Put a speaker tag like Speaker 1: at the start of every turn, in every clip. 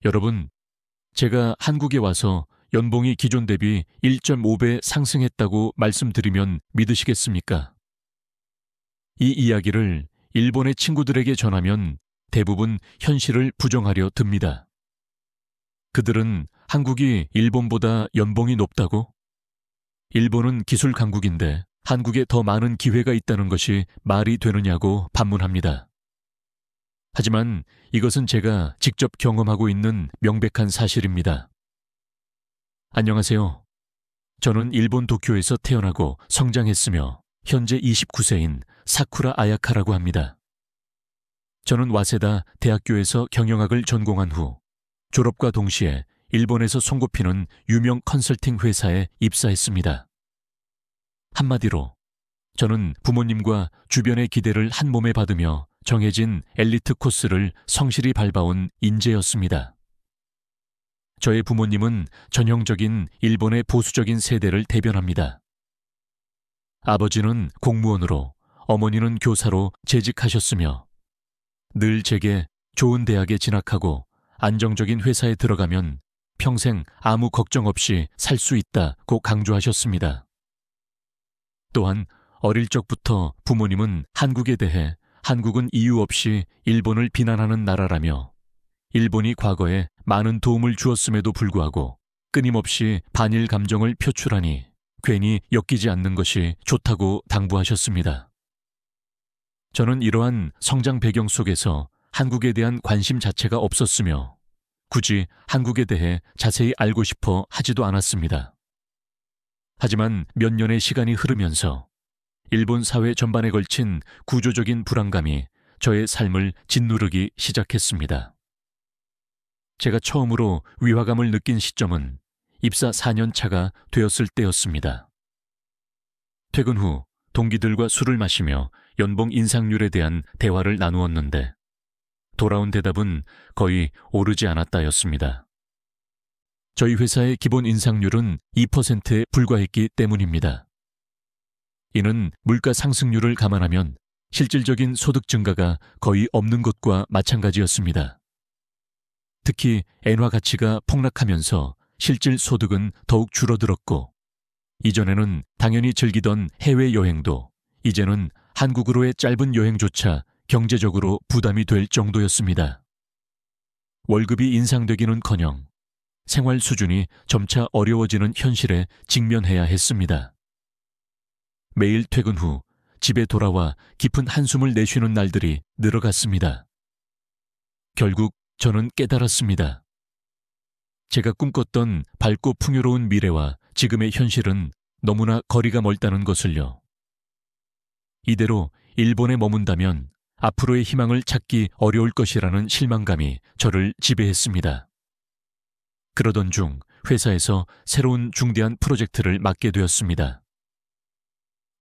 Speaker 1: 여러분, 제가 한국에 와서 연봉이 기존 대비 1.5배 상승했다고 말씀드리면 믿으시겠습니까? 이 이야기를 일본의 친구들에게 전하면 대부분 현실을 부정하려 듭니다. 그들은 한국이 일본보다 연봉이 높다고? 일본은 기술 강국인데 한국에 더 많은 기회가 있다는 것이 말이 되느냐고 반문합니다. 하지만 이것은 제가 직접 경험하고 있는 명백한 사실입니다. 안녕하세요. 저는 일본 도쿄에서 태어나고 성장했으며 현재 29세인 사쿠라 아야카라고 합니다. 저는 와세다 대학교에서 경영학을 전공한 후 졸업과 동시에 일본에서 손꼽히는 유명 컨설팅 회사에 입사했습니다. 한마디로 저는 부모님과 주변의 기대를 한 몸에 받으며 정해진 엘리트 코스를 성실히 밟아온 인재였습니다. 저의 부모님은 전형적인 일본의 보수적인 세대를 대변합니다. 아버지는 공무원으로, 어머니는 교사로 재직하셨으며 늘 제게 좋은 대학에 진학하고 안정적인 회사에 들어가면 평생 아무 걱정 없이 살 수 있다고 강조하셨습니다. 또한 어릴 적부터 부모님은 한국에 대해 한국은 이유 없이 일본을 비난하는 나라라며 일본이 과거에 많은 도움을 주었음에도 불구하고 끊임없이 반일 감정을 표출하니 괜히 엮이지 않는 것이 좋다고 당부하셨습니다. 저는 이러한 성장 배경 속에서 한국에 대한 관심 자체가 없었으며 굳이 한국에 대해 자세히 알고 싶어 하지도 않았습니다. 하지만 몇 년의 시간이 흐르면서 일본 사회 전반에 걸친 구조적인 불안감이 저의 삶을 짓누르기 시작했습니다. 제가 처음으로 위화감을 느낀 시점은 입사 4년 차가 되었을 때였습니다. 퇴근 후 동기들과 술을 마시며 연봉 인상률에 대한 대화를 나누었는데 돌아온 대답은 거의 오르지 않았다였습니다. 저희 회사의 기본 인상률은 2%에 불과했기 때문입니다. 이는 물가 상승률을 감안하면 실질적인 소득 증가가 거의 없는 것과 마찬가지였습니다. 특히 엔화 가치가 폭락하면서 실질 소득은 더욱 줄어들었고 이전에는 당연히 즐기던 해외여행도 이제는 한국으로의 짧은 여행조차 경제적으로 부담이 될 정도였습니다. 월급이 인상되기는커녕 생활 수준이 점차 어려워지는 현실에 직면해야 했습니다. 매일 퇴근 후 집에 돌아와 깊은 한숨을 내쉬는 날들이 늘어갔습니다. 결국 저는 깨달았습니다. 제가 꿈꿨던 밝고 풍요로운 미래와 지금의 현실은 너무나 거리가 멀다는 것을요. 이대로 일본에 머문다면 앞으로의 희망을 찾기 어려울 것이라는 실망감이 저를 지배했습니다. 그러던 중 회사에서 새로운 중대한 프로젝트를 맡게 되었습니다.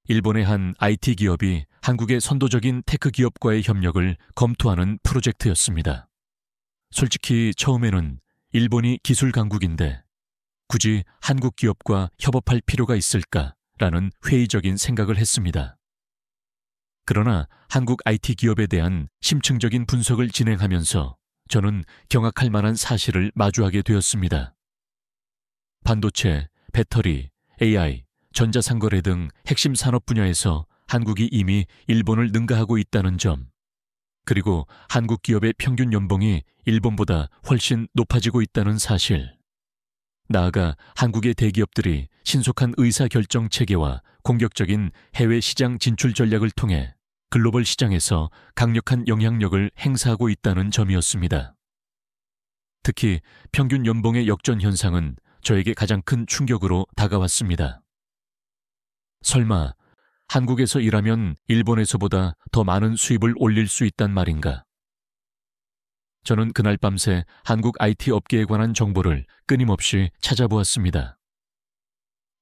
Speaker 1: 일본의 한 IT 기업이 한국의 선도적인 테크 기업과의 협력을 검토하는 프로젝트였습니다. 솔직히 처음에는 일본이 기술 강국인데 굳이 한국 기업과 협업할 필요가 있을까라는 회의적인 생각을 했습니다. 그러나 한국 IT 기업에 대한 심층적인 분석을 진행하면서 저는 경악할 만한 사실을 마주하게 되었습니다. 반도체, 배터리, AI, 전자상거래 등 핵심 산업 분야에서 한국이 이미 일본을 능가하고 있다는 점, 그리고 한국 기업의 평균 연봉이 일본보다 훨씬 높아지고 있다는 사실, 나아가 한국의 대기업들이 신속한 의사결정 체계와 공격적인 해외 시장 진출 전략을 통해 글로벌 시장에서 강력한 영향력을 행사하고 있다는 점이었습니다. 특히 평균 연봉의 역전 현상은 저에게 가장 큰 충격으로 다가왔습니다. 설마 한국에서 일하면 일본에서보다 더 많은 수입을 올릴 수 있단 말인가? 저는 그날 밤새 한국 IT 업계에 관한 정보를 끊임없이 찾아보았습니다.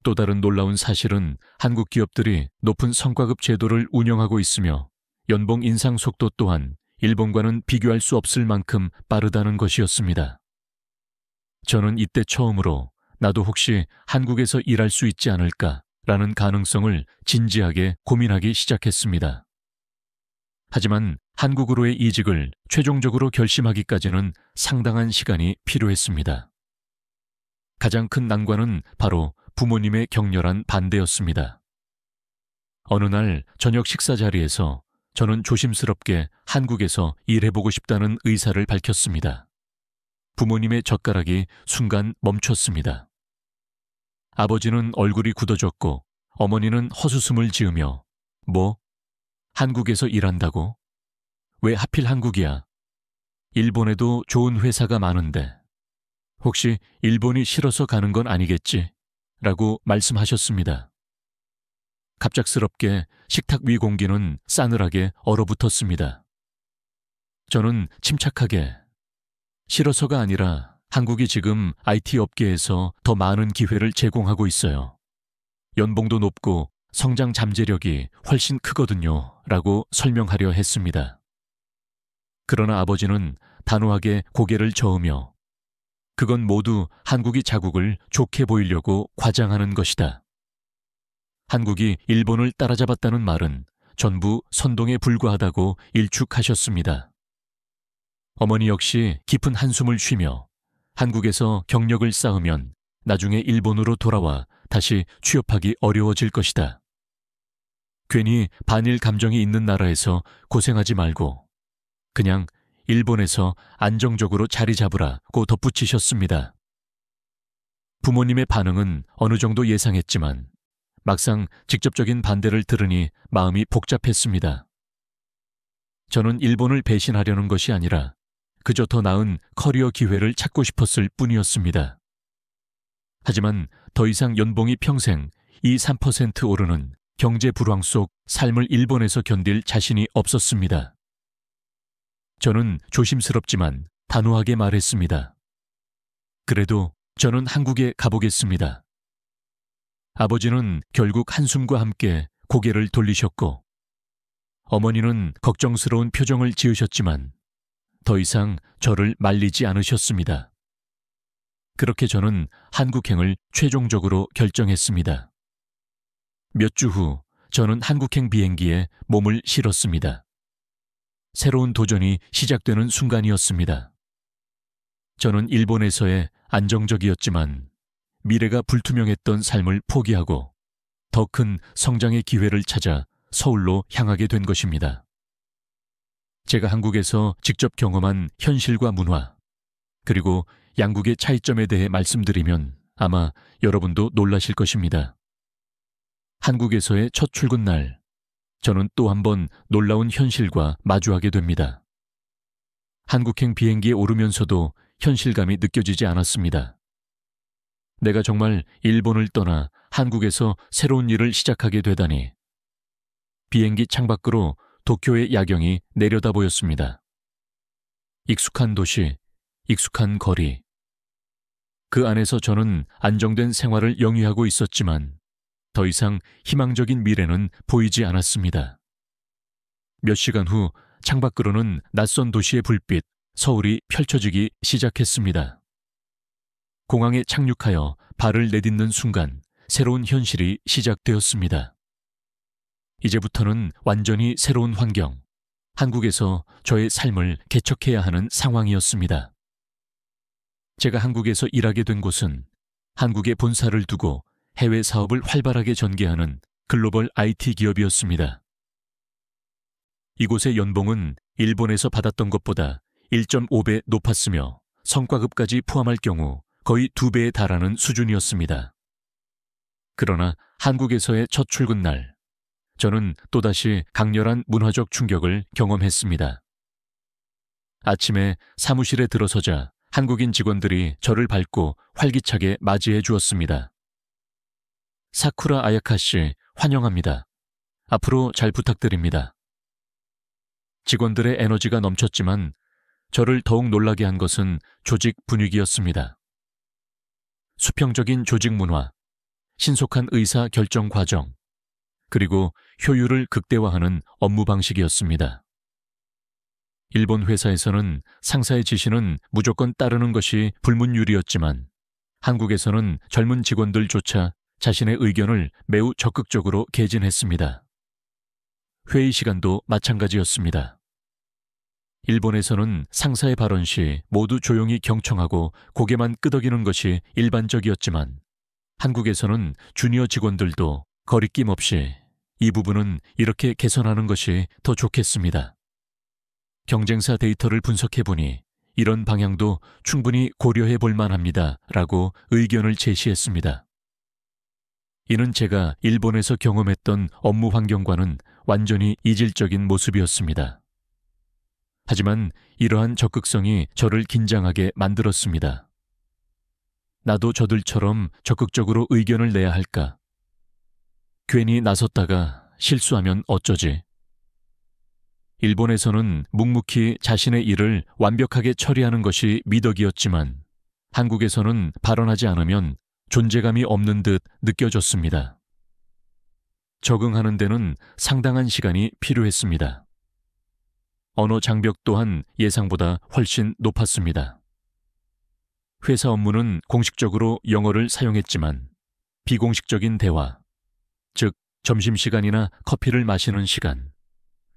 Speaker 1: 또 다른 놀라운 사실은 한국 기업들이 높은 성과급 제도를 운영하고 있으며 연봉 인상 속도 또한 일본과는 비교할 수 없을 만큼 빠르다는 것이었습니다. 저는 이때 처음으로 나도 혹시 한국에서 일할 수 있지 않을까라는 가능성을 진지하게 고민하기 시작했습니다. 하지만 한국으로의 이직을 최종적으로 결심하기까지는 상당한 시간이 필요했습니다. 가장 큰 난관은 바로 부모님의 격렬한 반대였습니다. 어느 날 저녁 식사 자리에서 저는 조심스럽게 한국에서 일해보고 싶다는 의사를 밝혔습니다. 부모님의 젓가락이 순간 멈췄습니다. 아버지는 얼굴이 굳어졌고 어머니는 헛웃음을 지으며 뭐? 한국에서 일한다고? 왜 하필 한국이야? 일본에도 좋은 회사가 많은데 혹시 일본이 싫어서 가는 건 아니겠지? 라고 말씀하셨습니다. 갑작스럽게 식탁 위 공기는 싸늘하게 얼어붙었습니다. 저는 침착하게 싫어서가 아니라 한국이 지금 IT 업계에서 더 많은 기회를 제공하고 있어요. 연봉도 높고 성장 잠재력이 훨씬 크거든요. 라고 설명하려 했습니다. 그러나 아버지는 단호하게 고개를 저으며 그건 모두 한국이 자국을 좋게 보이려고 과장하는 것이다. 한국이 일본을 따라잡았다는 말은 전부 선동에 불과하다고 일축하셨습니다. 어머니 역시 깊은 한숨을 쉬며 한국에서 경력을 쌓으면 나중에 일본으로 돌아와 다시 취업하기 어려워질 것이다. 괜히 반일 감정이 있는 나라에서 고생하지 말고 그냥 일본에서 안정적으로 자리 잡으라고 덧붙이셨습니다. 부모님의 반응은 어느 정도 예상했지만 막상 직접적인 반대를 들으니 마음이 복잡했습니다. 저는 일본을 배신하려는 것이 아니라 그저 더 나은 커리어 기회를 찾고 싶었을 뿐이었습니다. 하지만 더 이상 연봉이 평생 2~3% 오르는 경제 불황 속 삶을 일본에서 견딜 자신이 없었습니다. 저는 조심스럽지만 단호하게 말했습니다. 그래도 저는 한국에 가보겠습니다. 아버지는 결국 한숨과 함께 고개를 돌리셨고 어머니는 걱정스러운 표정을 지으셨지만 더 이상 저를 말리지 않으셨습니다. 그렇게 저는 한국행을 최종적으로 결정했습니다. 몇 주 후 저는 한국행 비행기에 몸을 실었습니다. 새로운 도전이 시작되는 순간이었습니다. 저는 일본에서의 안정적이었지만 미래가 불투명했던 삶을 포기하고 더 큰 성장의 기회를 찾아 서울로 향하게 된 것입니다. 제가 한국에서 직접 경험한 현실과 문화, 그리고 양국의 차이점에 대해 말씀드리면 아마 여러분도 놀라실 것입니다. 한국에서의 첫 출근 날, 저는 또 한 번 놀라운 현실과 마주하게 됩니다. 한국행 비행기에 오르면서도 현실감이 느껴지지 않았습니다. 내가 정말 일본을 떠나 한국에서 새로운 일을 시작하게 되다니. 비행기 창밖으로 도쿄의 야경이 내려다 보였습니다. 익숙한 도시, 익숙한 거리. 그 안에서 저는 안정된 생활을 영위하고 있었지만 더 이상 희망적인 미래는 보이지 않았습니다. 몇 시간 후 창밖으로는 낯선 도시의 불빛, 서울이 펼쳐지기 시작했습니다. 공항에 착륙하여 발을 내딛는 순간 새로운 현실이 시작되었습니다. 이제부터는 완전히 새로운 환경, 한국에서 저의 삶을 개척해야 하는 상황이었습니다. 제가 한국에서 일하게 된 곳은 한국에 본사를 두고 해외 사업을 활발하게 전개하는 글로벌 IT 기업이었습니다. 이곳의 연봉은 일본에서 받았던 것보다 1.5배 높았으며 성과급까지 포함할 경우 거의 2배에 달하는 수준이었습니다. 그러나 한국에서의 첫 출근 날, 저는 또다시 강렬한 문화적 충격을 경험했습니다. 아침에 사무실에 들어서자 한국인 직원들이 저를 밟고 활기차게 맞이해 주었습니다. 사쿠라 아야카 씨, 환영합니다. 앞으로 잘 부탁드립니다. 직원들의 에너지가 넘쳤지만 저를 더욱 놀라게 한 것은 조직 분위기였습니다. 수평적인 조직 문화, 신속한 의사 결정 과정, 그리고 효율을 극대화하는 업무 방식이었습니다. 일본 회사에서는 상사의 지시는 무조건 따르는 것이 불문율이었지만 한국에서는 젊은 직원들조차 자신의 의견을 매우 적극적으로 개진했습니다. 회의 시간도 마찬가지였습니다. 일본에서는 상사의 발언 시 모두 조용히 경청하고 고개만 끄덕이는 것이 일반적이었지만 한국에서는 주니어 직원들도 거리낌 없이 이 부분은 이렇게 개선하는 것이 더 좋겠습니다. 경쟁사 데이터를 분석해보니 이런 방향도 충분히 고려해 볼 만합니다. 라고 의견을 제시했습니다. 이는 제가 일본에서 경험했던 업무 환경과는 완전히 이질적인 모습이었습니다. 하지만 이러한 적극성이 저를 긴장하게 만들었습니다. 나도 저들처럼 적극적으로 의견을 내야 할까? 괜히 나섰다가 실수하면 어쩌지? 일본에서는 묵묵히 자신의 일을 완벽하게 처리하는 것이 미덕이었지만 한국에서는 발언하지 않으면 존재감이 없는 듯 느껴졌습니다. 적응하는 데는 상당한 시간이 필요했습니다. 언어 장벽 또한 예상보다 훨씬 높았습니다. 회사 업무는 공식적으로 영어를 사용했지만 비공식적인 대화, 즉 점심시간이나 커피를 마시는 시간,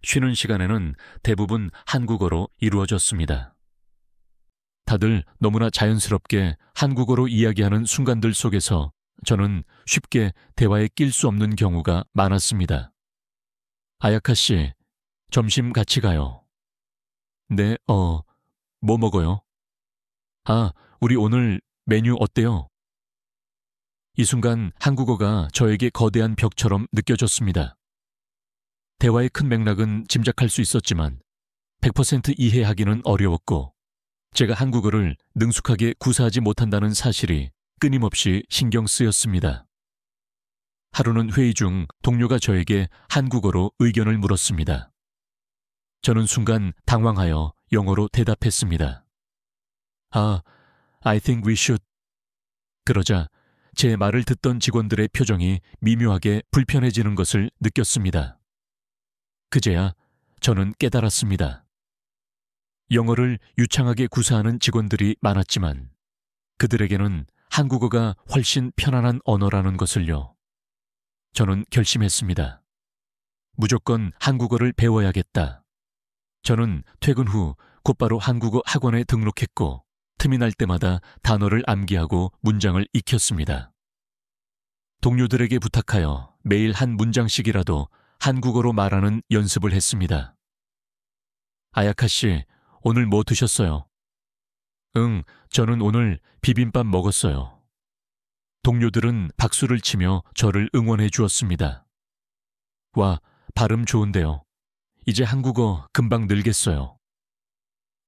Speaker 1: 쉬는 시간에는 대부분 한국어로 이루어졌습니다. 다들 너무나 자연스럽게 한국어로 이야기하는 순간들 속에서 저는 쉽게 대화에 낄 수 없는 경우가 많았습니다. 아야카 씨, 점심 같이 가요. 네, 뭐 먹어요? 아, 우리 오늘 메뉴 어때요? 이 순간 한국어가 저에게 거대한 벽처럼 느껴졌습니다. 대화의 큰 맥락은 짐작할 수 있었지만 100% 이해하기는 어려웠고 제가 한국어를 능숙하게 구사하지 못한다는 사실이 끊임없이 신경 쓰였습니다. 하루는 회의 중 동료가 저에게 한국어로 의견을 물었습니다. 저는 순간 당황하여 영어로 대답했습니다. I think we should. 그러자 제 말을 듣던 직원들의 표정이 미묘하게 불편해지는 것을 느꼈습니다. 그제야 저는 깨달았습니다. 영어를 유창하게 구사하는 직원들이 많았지만 그들에게는 한국어가 훨씬 편안한 언어라는 것을요. 저는 결심했습니다. 무조건 한국어를 배워야겠다. 저는 퇴근 후 곧바로 한국어 학원에 등록했고 틈이 날 때마다 단어를 암기하고 문장을 익혔습니다. 동료들에게 부탁하여 매일 한 문장씩이라도 한국어로 말하는 연습을 했습니다. 아야카 씨, 오늘 뭐 드셨어요? 응, 저는 오늘 비빔밥 먹었어요. 동료들은 박수를 치며 저를 응원해 주었습니다. 와, 발음 좋은데요. 이제 한국어 금방 늘겠어요.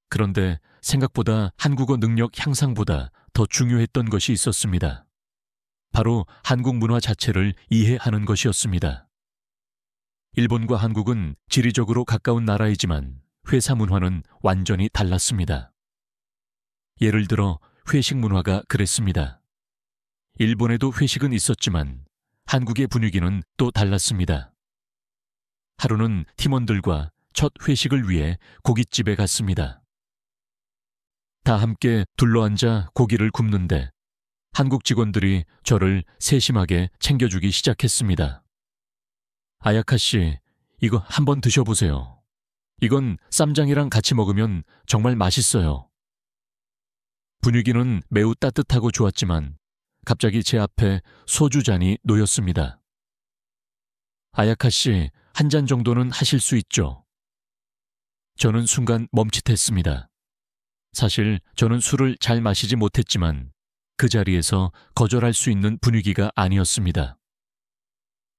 Speaker 1: 그런데 생각보다 한국어 능력 향상보다 더 중요했던 것이 있었습니다. 바로 한국 문화 자체를 이해하는 것이었습니다. 일본과 한국은 지리적으로 가까운 나라이지만 회사 문화는 완전히 달랐습니다. 예를 들어 회식 문화가 그랬습니다. 일본에도 회식은 있었지만 한국의 분위기는 또 달랐습니다. 하루는 팀원들과 첫 회식을 위해 고깃집에 갔습니다. 다 함께 둘러앉아 고기를 굽는데 한국 직원들이 저를 세심하게 챙겨주기 시작했습니다. 아야카 씨, 이거 한번 드셔보세요. 이건 쌈장이랑 같이 먹으면 정말 맛있어요. 분위기는 매우 따뜻하고 좋았지만 갑자기 제 앞에 소주 잔이 놓였습니다. 아야카 씨, 한 잔 정도는 하실 수 있죠? 저는 순간 멈칫했습니다. 사실 저는 술을 잘 마시지 못했지만 그 자리에서 거절할 수 있는 분위기가 아니었습니다.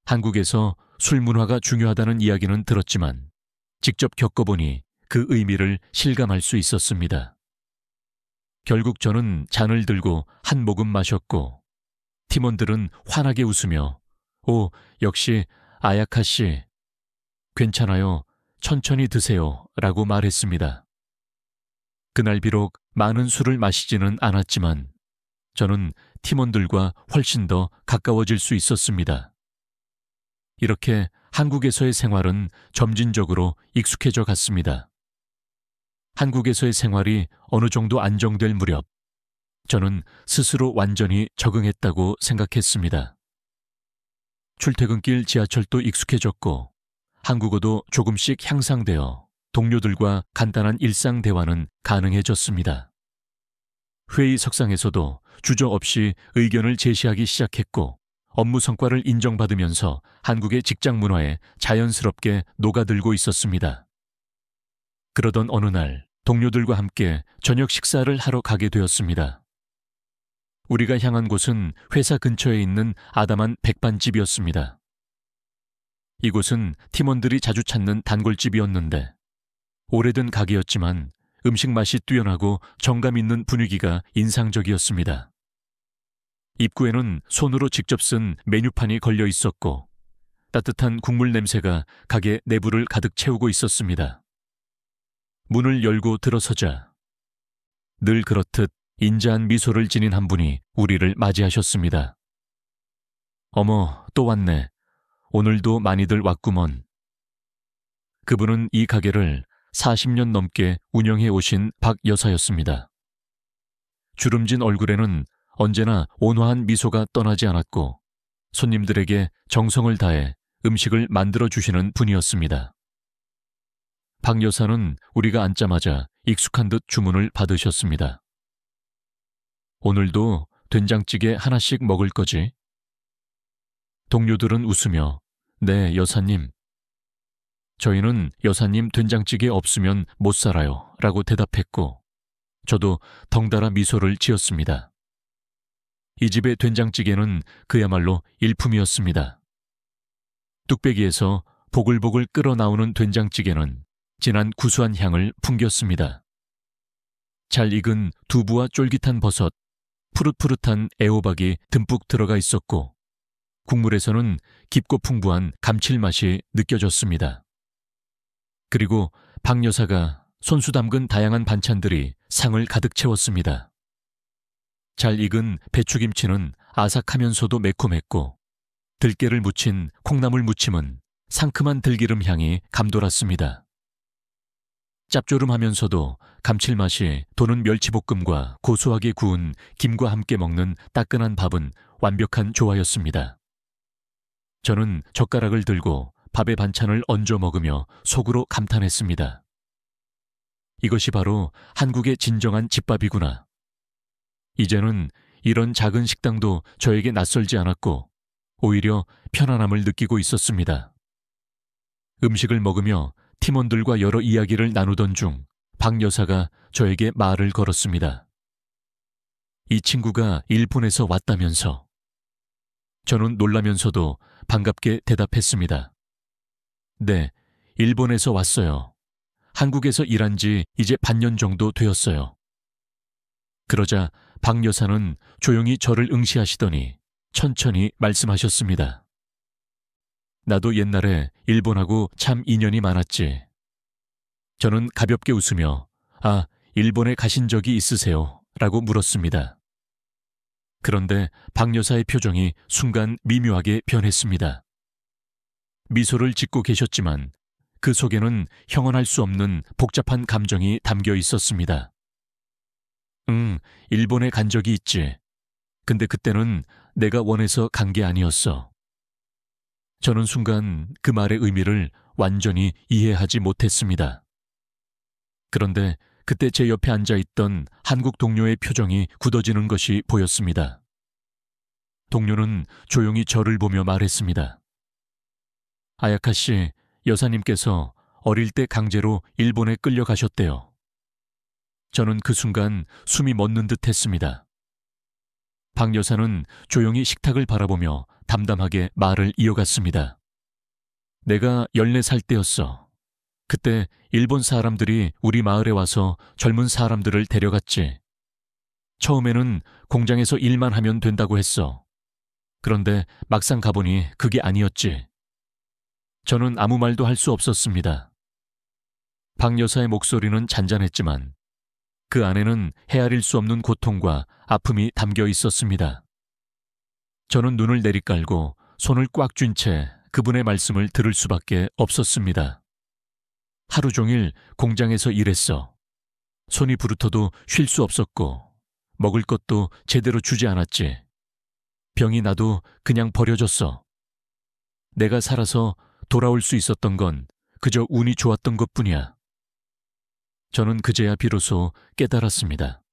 Speaker 1: 한국에서 술 문화가 중요하다는 이야기는 들었지만 직접 겪어보니 그 의미를 실감할 수 있었습니다. 결국 저는 잔을 들고 한 모금 마셨고 팀원들은 환하게 웃으며 오, 역시 아야카 씨, 괜찮아요. 천천히 드세요. 라고 말했습니다. 그날 비록 많은 술을 마시지는 않았지만 저는 팀원들과 훨씬 더 가까워질 수 있었습니다. 이렇게 한국에서의 생활은 점진적으로 익숙해져 갔습니다. 한국에서의 생활이 어느 정도 안정될 무렵 저는 스스로 완전히 적응했다고 생각했습니다. 출퇴근길 지하철도 익숙해졌고 한국어도 조금씩 향상되어 동료들과 간단한 일상 대화는 가능해졌습니다. 회의 석상에서도 주저없이 의견을 제시하기 시작했고 업무 성과를 인정받으면서 한국의 직장 문화에 자연스럽게 녹아들고 있었습니다. 그러던 어느 날 동료들과 함께 저녁 식사를 하러 가게 되었습니다. 우리가 향한 곳은 회사 근처에 있는 아담한 백반집이었습니다. 이곳은 팀원들이 자주 찾는 단골집이었는데 오래된 가게였지만 음식 맛이 뛰어나고 정감 있는 분위기가 인상적이었습니다. 입구에는 손으로 직접 쓴 메뉴판이 걸려 있었고 따뜻한 국물 냄새가 가게 내부를 가득 채우고 있었습니다. 문을 열고 들어서자 늘 그렇듯 인자한 미소를 지닌 한 분이 우리를 맞이하셨습니다. 어머, 또 왔네. 오늘도 많이들 왔구먼. 그분은 이 가게를 40년 넘게 운영해 오신 박 여사였습니다. 주름진 얼굴에는 언제나 온화한 미소가 떠나지 않았고 손님들에게 정성을 다해 음식을 만들어주시는 분이었습니다. 박 여사는 우리가 앉자마자 익숙한 듯 주문을 받으셨습니다. 오늘도 된장찌개 하나씩 먹을 거지? 동료들은 웃으며 네, 여사님. 저희는 여사님 된장찌개 없으면 못 살아요 라고 대답했고 저도 덩달아 미소를 지었습니다. 이 집의 된장찌개는 그야말로 일품이었습니다. 뚝배기에서 보글보글 끓어나오는 된장찌개는 진한 구수한 향을 풍겼습니다. 잘 익은 두부와 쫄깃한 버섯, 푸릇푸릇한 애호박이 듬뿍 들어가 있었고 국물에서는 깊고 풍부한 감칠맛이 느껴졌습니다. 그리고 박 여사가 손수 담근 다양한 반찬들이 상을 가득 채웠습니다. 잘 익은 배추김치는 아삭하면서도 매콤했고 들깨를 묻힌 콩나물 무침은 상큼한 들기름 향이 감돌았습니다. 짭조름하면서도 감칠맛이 도는 멸치볶음과 고소하게 구운 김과 함께 먹는 따끈한 밥은 완벽한 조화였습니다. 저는 젓가락을 들고 밥에 반찬을 얹어 먹으며 속으로 감탄했습니다. 이것이 바로 한국의 진정한 집밥이구나. 이제는 이런 작은 식당도 저에게 낯설지 않았고 오히려 편안함을 느끼고 있었습니다. 음식을 먹으며 팀원들과 여러 이야기를 나누던 중 박 여사가 저에게 말을 걸었습니다. 이 친구가 일본에서 왔다면서. 저는 놀라면서도 반갑게 대답했습니다. 네, 일본에서 왔어요. 한국에서 일한 지 이제 반년 정도 되었어요. 그러자 박 여사는 조용히 저를 응시하시더니 천천히 말씀하셨습니다. 나도 옛날에 일본하고 참 인연이 많았지. 저는 가볍게 웃으며 아, 일본에 가신 적이 있으세요? 라고 물었습니다. 그런데 박 여사의 표정이 순간 미묘하게 변했습니다. 미소를 짓고 계셨지만 그 속에는 형언할 수 없는 복잡한 감정이 담겨 있었습니다. 일본에 간 적이 있지. 근데 그때는 내가 원해서 간 게 아니었어. 저는 순간 그 말의 의미를 완전히 이해하지 못했습니다. 그런데 그때 제 옆에 앉아있던 한국 동료의 표정이 굳어지는 것이 보였습니다. 동료는 조용히 저를 보며 말했습니다. 아야카 씨, 여사님께서 어릴 때 강제로 일본에 끌려가셨대요. 저는 그 순간 숨이 멎는 듯 했습니다. 박 여사는 조용히 식탁을 바라보며 담담하게 말을 이어갔습니다. 내가 14살 때였어. 그때 일본 사람들이 우리 마을에 와서 젊은 사람들을 데려갔지. 처음에는 공장에서 일만 하면 된다고 했어. 그런데 막상 가보니 그게 아니었지. 저는 아무 말도 할 수 없었습니다. 박 여사의 목소리는 잔잔했지만 그 안에는 헤아릴 수 없는 고통과 아픔이 담겨 있었습니다. 저는 눈을 내리깔고 손을 꽉 쥔 채 그분의 말씀을 들을 수밖에 없었습니다. 하루 종일 공장에서 일했어. 손이 부르터도 쉴 수 없었고 먹을 것도 제대로 주지 않았지. 병이 나도 그냥 버려졌어. 내가 살아서 돌아올 수 있었던 건 그저 운이 좋았던 것뿐이야. 저는 그제야 비로소 깨달았습니다.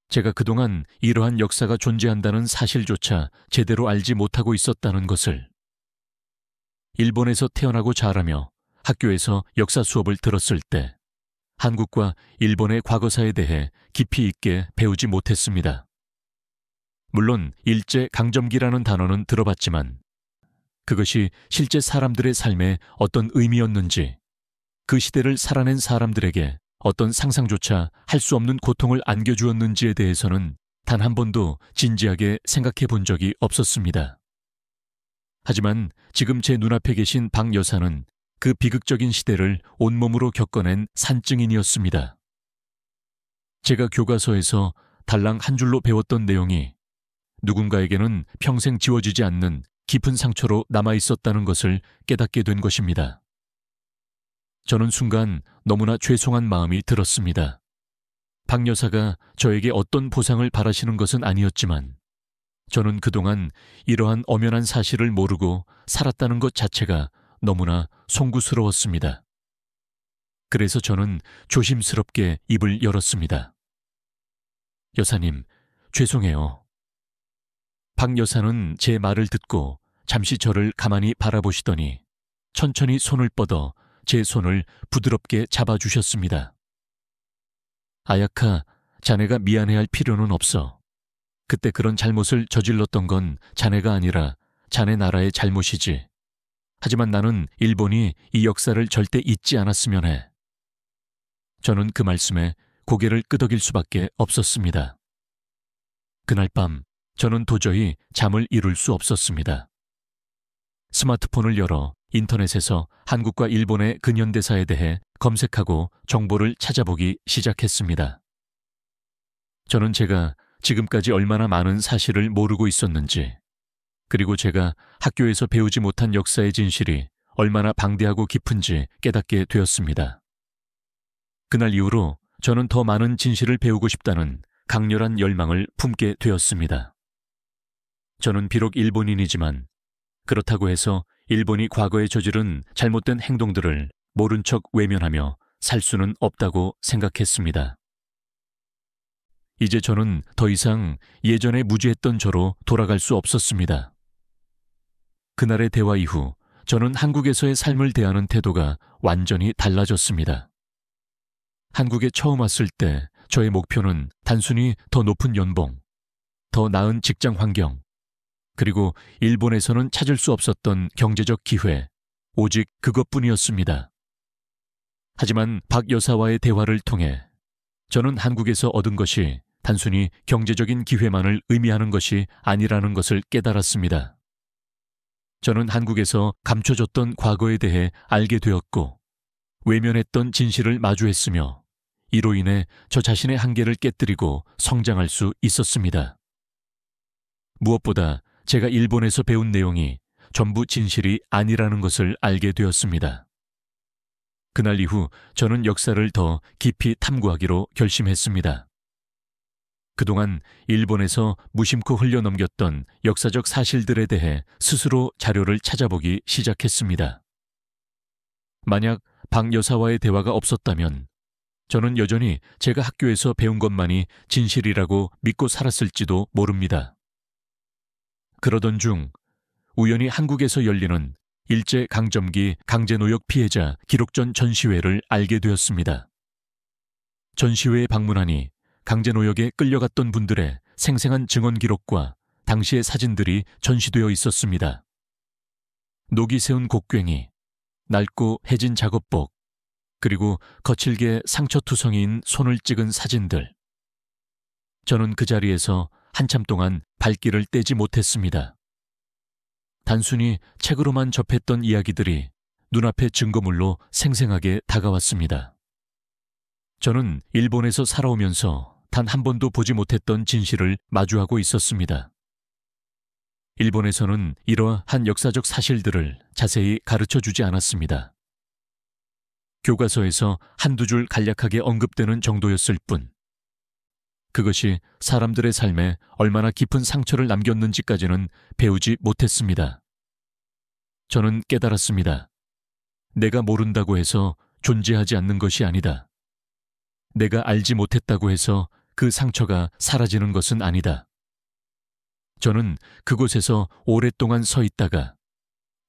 Speaker 1: 제가 그동안 이러한 역사가 존재한다는 사실조차 제대로 알지 못하고 있었다는 것을. 일본에서 태어나고 자라며 학교에서 역사 수업을 들었을 때 한국과 일본의 과거사에 대해 깊이 있게 배우지 못했습니다. 물론 일제 강점기라는 단어는 들어봤지만 그것이 실제 사람들의 삶에 어떤 의미였는지, 그 시대를 살아낸 사람들에게 어떤 상상조차 할 수 없는 고통을 안겨주었는지에 대해서는 단 한 번도 진지하게 생각해 본 적이 없었습니다. 하지만 지금 제 눈앞에 계신 박 여사는 그 비극적인 시대를 온몸으로 겪어낸 산증인이었습니다. 제가 교과서에서 달랑 한 줄로 배웠던 내용이 누군가에게는 평생 지워지지 않는 깊은 상처로 남아있었다는 것을 깨닫게 된 것입니다. 저는 순간 너무나 죄송한 마음이 들었습니다. 박 여사가 저에게 어떤 보상을 바라시는 것은 아니었지만 저는 그동안 이러한 엄연한 사실을 모르고 살았다는 것 자체가 너무나 송구스러웠습니다. 그래서 저는 조심스럽게 입을 열었습니다. 여사님, 죄송해요. 박 여사는 제 말을 듣고 잠시 저를 가만히 바라보시더니 천천히 손을 뻗어 제 손을 부드럽게 잡아주셨습니다. 아야카, 자네가 미안해할 필요는 없어. 그때 그런 잘못을 저질렀던 건 자네가 아니라 자네 나라의 잘못이지. 하지만 나는 일본이 이 역사를 절대 잊지 않았으면 해. 저는 그 말씀에 고개를 끄덕일 수밖에 없었습니다. 그날 밤 저는 도저히 잠을 이룰 수 없었습니다. 스마트폰을 열어 인터넷에서 한국과 일본의 근현대사에 대해 검색하고 정보를 찾아보기 시작했습니다. 저는 제가 지금까지 얼마나 많은 사실을 모르고 있었는지, 그리고 제가 학교에서 배우지 못한 역사의 진실이 얼마나 방대하고 깊은지 깨닫게 되었습니다. 그날 이후로 저는 더 많은 진실을 배우고 싶다는 강렬한 열망을 품게 되었습니다. 저는 비록 일본인이지만 그렇다고 해서 일본이 과거에 저지른 잘못된 행동들을 모른 척 외면하며 살 수는 없다고 생각했습니다. 이제 저는 더 이상 예전에 무지했던 저로 돌아갈 수 없었습니다. 그날의 대화 이후 저는 한국에서의 삶을 대하는 태도가 완전히 달라졌습니다. 한국에 처음 왔을 때 저의 목표는 단순히 더 높은 연봉, 더 나은 직장 환경, 그리고 일본에서는 찾을 수 없었던 경제적 기회, 오직 그것뿐이었습니다. 하지만 박 여사와의 대화를 통해 저는 한국에서 얻은 것이 단순히 경제적인 기회만을 의미하는 것이 아니라는 것을 깨달았습니다. 저는 한국에서 감춰졌던 과거에 대해 알게 되었고 외면했던 진실을 마주했으며 이로 인해 저 자신의 한계를 깨뜨리고 성장할 수 있었습니다. 무엇보다 제가 일본에서 배운 내용이 전부 진실이 아니라는 것을 알게 되었습니다. 그날 이후 저는 역사를 더 깊이 탐구하기로 결심했습니다. 그동안 일본에서 무심코 흘려넘겼던 역사적 사실들에 대해 스스로 자료를 찾아보기 시작했습니다. 만약 박 여사와의 대화가 없었다면 저는 여전히 제가 학교에서 배운 것만이 진실이라고 믿고 살았을지도 모릅니다. 그러던 중 우연히 한국에서 열리는 일제 강점기 강제노역 피해자 기록전 전시회를 알게 되었습니다. 전시회에 방문하니 강제노역에 끌려갔던 분들의 생생한 증언 기록과 당시의 사진들이 전시되어 있었습니다. 녹이 세운 곡괭이, 낡고 해진 작업복, 그리고 거칠게 상처투성이인 손을 찍은 사진들. 저는 그 자리에서 한참 동안 발길을 떼지 못했습니다. 단순히 책으로만 접했던 이야기들이 눈앞의 증거물로 생생하게 다가왔습니다. 저는 일본에서 살아오면서 단 한 번도 보지 못했던 진실을 마주하고 있었습니다. 일본에서는 이러한 역사적 사실들을 자세히 가르쳐주지 않았습니다. 교과서에서 한두 줄 간략하게 언급되는 정도였을 뿐, 그것이 사람들의 삶에 얼마나 깊은 상처를 남겼는지까지는 배우지 못했습니다. 저는 깨달았습니다. 내가 모른다고 해서 존재하지 않는 것이 아니다. 내가 알지 못했다고 해서 그 상처가 사라지는 것은 아니다. 저는 그곳에서 오랫동안 서 있다가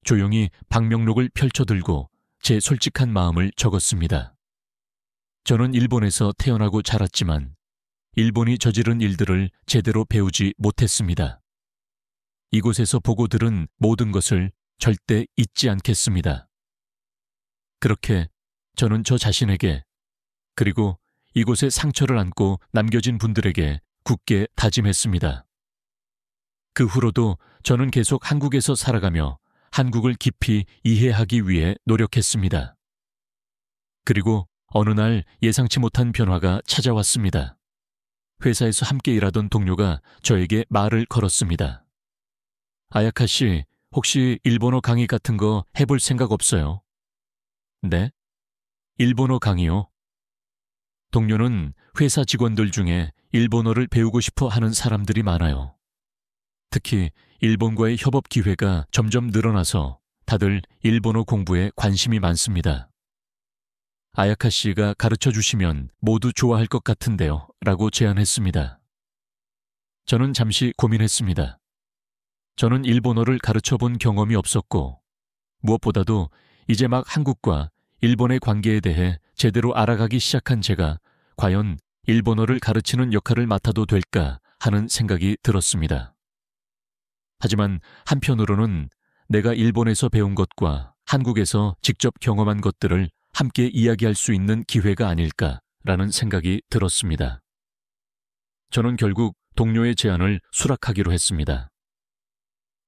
Speaker 1: 조용히 방명록을 펼쳐들고 제 솔직한 마음을 적었습니다. 저는 일본에서 태어나고 자랐지만 일본이 저지른 일들을 제대로 배우지 못했습니다. 이곳에서 보고 들은 모든 것을 절대 잊지 않겠습니다. 그렇게 저는 저 자신에게 그리고 이곳에 상처를 안고 남겨진 분들에게 굳게 다짐했습니다. 그 후로도 저는 계속 한국에서 살아가며 한국을 깊이 이해하기 위해 노력했습니다. 그리고 어느 날 예상치 못한 변화가 찾아왔습니다. 회사에서 함께 일하던 동료가 저에게 말을 걸었습니다. 아야카 씨, 혹시 일본어 강의 같은 거 해볼 생각 없어요? 네? 일본어 강의요? 동료는 회사 직원들 중에 일본어를 배우고 싶어 하는 사람들이 많아요. 특히 일본과의 협업 기회가 점점 늘어나서 다들 일본어 공부에 관심이 많습니다. 아야카 씨가 가르쳐 주시면 모두 좋아할 것 같은데요, 라고 제안했습니다. 저는 잠시 고민했습니다. 저는 일본어를 가르쳐 본 경험이 없었고, 무엇보다도 이제 막 한국과 일본의 관계에 대해 제대로 알아가기 시작한 제가 과연 일본어를 가르치는 역할을 맡아도 될까 하는 생각이 들었습니다. 하지만 한편으로는 내가 일본에서 배운 것과 한국에서 직접 경험한 것들을 함께 이야기할 수 있는 기회가 아닐까라는 생각이 들었습니다. 저는 결국 동료의 제안을 수락하기로 했습니다.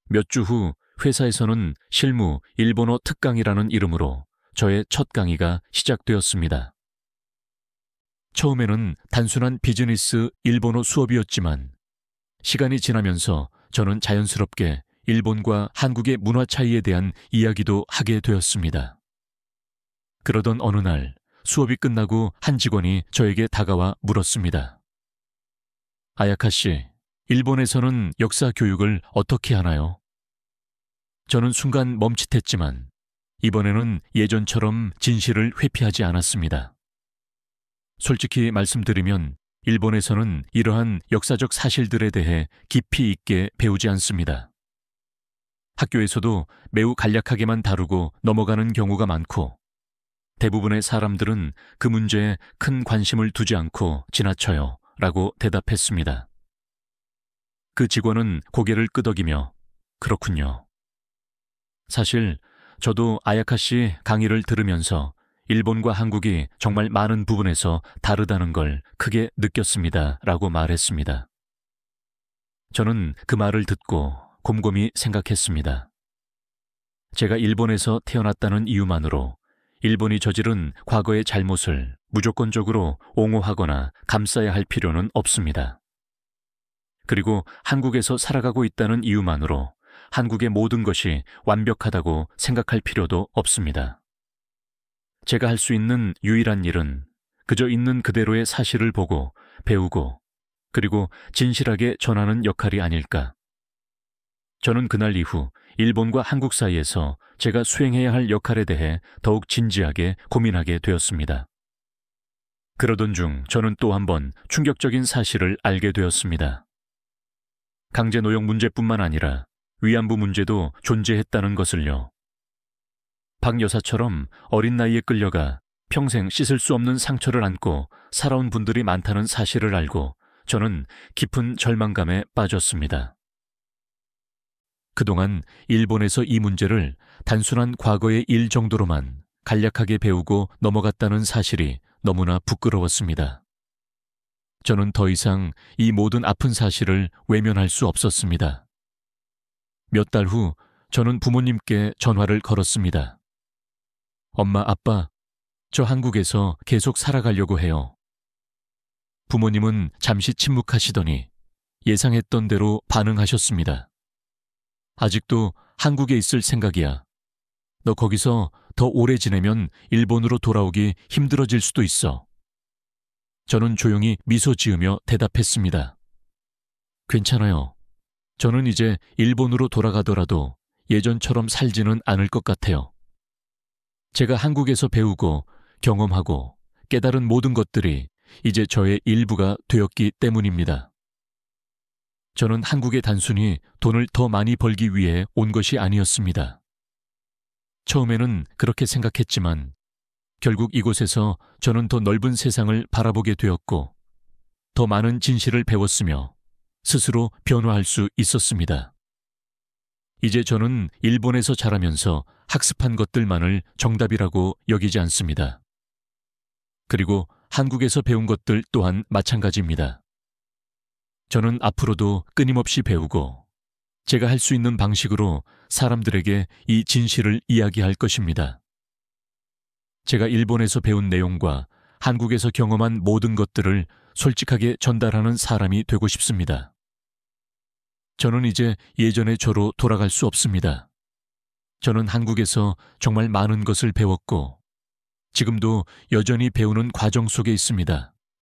Speaker 1: 몇 주 후 회사에서는 실무 일본어 특강이라는 이름으로 저의 첫 강의가 시작되었습니다. 처음에는 단순한 비즈니스 일본어 수업이었지만 시간이 지나면서 저는 자연스럽게 일본과 한국의 문화 차이에 대한 이야기도 하게 되었습니다. 그러던 어느 날 수업이 끝나고 한 직원이 저에게 다가와 물었습니다. 아야카 씨, 일본에서는 역사 교육을 어떻게 하나요? 저는 순간 멈칫했지만 이번에는 예전처럼 진실을 회피하지 않았습니다. 솔직히 말씀드리면 일본에서는 이러한 역사적 사실들에 대해 깊이 있게 배우지 않습니다. 학교에서도 매우 간략하게만 다루고 넘어가는 경우가 많고 대부분의 사람들은 그 문제에 큰 관심을 두지 않고 지나쳐요 라고 대답했습니다. 그 직원은 고개를 끄덕이며 그렇군요. 사실 저도 아야카 씨 강의를 들으면서 일본과 한국이 정말 많은 부분에서 다르다는 걸 크게 느꼈습니다 라고 말했습니다. 저는 그 말을 듣고 곰곰이 생각했습니다. 제가 일본에서 태어났다는 이유만으로 일본이 저지른 과거의 잘못을 무조건적으로 옹호하거나 감싸야 할 필요는 없습니다. 그리고 한국에서 살아가고 있다는 이유만으로 한국의 모든 것이 완벽하다고 생각할 필요도 없습니다. 제가 할 수 있는 유일한 일은 그저 있는 그대로의 사실을 보고 배우고 그리고 진실하게 전하는 역할이 아닐까. 저는 그날 이후 일본과 한국 사이에서 제가 수행해야 할 역할에 대해 더욱 진지하게 고민하게 되었습니다. 그러던 중 저는 또 한 번 충격적인 사실을 알게 되었습니다. 강제 노역 문제뿐만 아니라 위안부 문제도 존재했다는 것을요. 박 여사처럼 어린 나이에 끌려가 평생 씻을 수 없는 상처를 안고 살아온 분들이 많다는 사실을 알고 저는 깊은 절망감에 빠졌습니다. 그동안 일본에서 이 문제를 단순한 과거의 일 정도로만 간략하게 배우고 넘어갔다는 사실이 너무나 부끄러웠습니다. 저는 더 이상 이 모든 아픈 사실을 외면할 수 없었습니다. 몇 달 후 저는 부모님께 전화를 걸었습니다. 엄마, 아빠, 저 한국에서 계속 살아가려고 해요. 부모님은 잠시 침묵하시더니 예상했던 대로 반응하셨습니다. 아직도 한국에 있을 생각이야. 너 거기서 더 오래 지내면 일본으로 돌아오기 힘들어질 수도 있어. 저는 조용히 미소 지으며 대답했습니다. 괜찮아요. 저는 이제 일본으로 돌아가더라도 예전처럼 살지는 않을 것 같아요. 제가 한국에서 배우고 경험하고 깨달은 모든 것들이 이제 저의 일부가 되었기 때문입니다. 저는 한국에 단순히 돈을 더 많이 벌기 위해 온 것이 아니었습니다. 처음에는 그렇게 생각했지만 결국 이곳에서 저는 더 넓은 세상을 바라보게 되었고 더 많은 진실을 배웠으며 스스로 변화할 수 있었습니다. 이제 저는 일본에서 자라면서 학습한 것들만을 정답이라고 여기지 않습니다. 그리고 한국에서 배운 것들 또한 마찬가지입니다. 저는 앞으로도 끊임없이 배우고 제가 할 수 있는 방식으로 사람들에게 이 진실을 이야기할 것입니다. 제가 일본에서 배운 내용과 한국에서 경험한 모든 것들을 솔직하게 전달하는 사람이 되고 싶습니다. 저는 이제 예전의 저로 돌아갈 수 없습니다. 저는 한국에서 정말 많은 것을 배웠고 지금도 여전히 배우는 과정 속에 있습니다.